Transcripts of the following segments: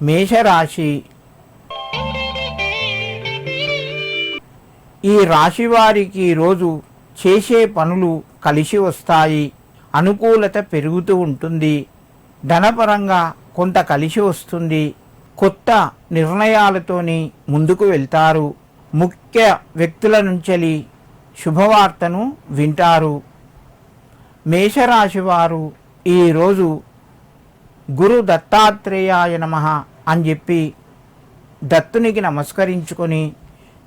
మేషరాశి. ఈ రాశి వారికి రోజు చేసే పనులు కలిసి వస్తాయి. అనుకూలత పెరుగుతూ ఉంటుంది. ధనపరంగా కొంత కలిసి వస్తుంది. కొత్త నిర్ణయాలతోని ముందుకు వెళ్తారు. ముఖ్య వ్యక్తుల నుంచి శుభవార్తను వింటారు. మేషరాశి వారు ఈరోజు గురు దత్తాత్రేయాయ నమః అని చెప్పి దత్తునికి నమస్కరించుకొని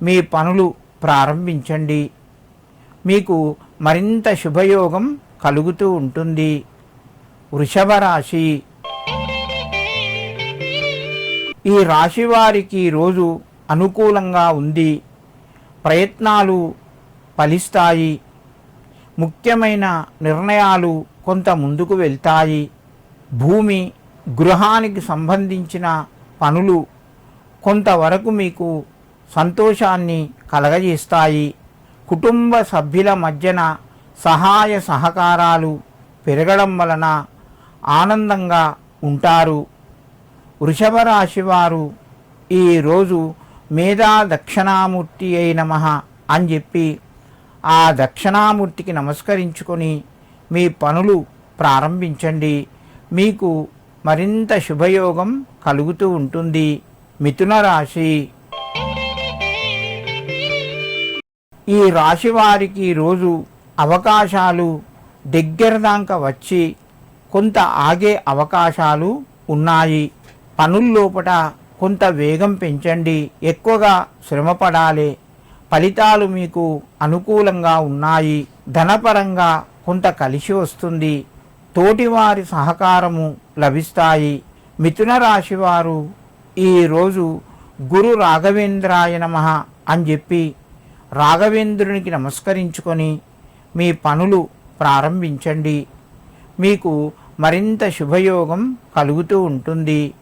మీ పనులు ప్రారంభించండి. మీకు మరింత శుభయోగం కలుగుతూ ఉంటుంది. వృషభ రాశి. ఈ రాశి వారికి రోజు అనుకూలంగా ఉంది. ప్రయత్నాలు ఫలిస్తాయి. ముఖ్యమైన నిర్ణయాలు కొంత ముందుకు వెళ్తాయి. భూమి, గృహానికి సంబంధించిన పనులు కొంతవరకు మీకు సంతోషాన్ని కలగజేస్తాయి. కుటుంబ సభ్యుల మధ్యన సహాయ సహకారాలు పెరగడం వలన ఆనందంగా ఉంటారు. వృషభ రాశి వారు ఈరోజు మేధా దక్షిణామూర్తి అయి నమః అని చెప్పి ఆ దక్షిణామూర్తికి నమస్కరించుకొని మీ పనులు ప్రారంభించండి. మీకు మరింత శుభయోగం కలుగుతూ ఉంటుంది. మిథున రాశి. ఈ రాశి వారికి రోజు అవకాశాలు దగ్గర దాకా వచ్చి కొంత ఆగే అవకాశాలు ఉన్నాయి. పనుల్లోపట కొంత వేగం పెంచండి. ఎక్కువగా శ్రమపడాలి. ఫలితాలు మీకు అనుకూలంగా ఉన్నాయి. ధనపరంగా కొంత కలిసి వస్తుంది. తోటివారి సహకారము లభిస్తాయి. మిథున రాశి వారు ఈరోజు గురు రాఘవేంద్రాయ నమః అని చెప్పి రాఘవేంద్రునికి నమస్కరించుకొని మీ పనులు ప్రారంభించండి. మీకు మరింత శుభయోగం కలుగుతూ ఉంటుంది.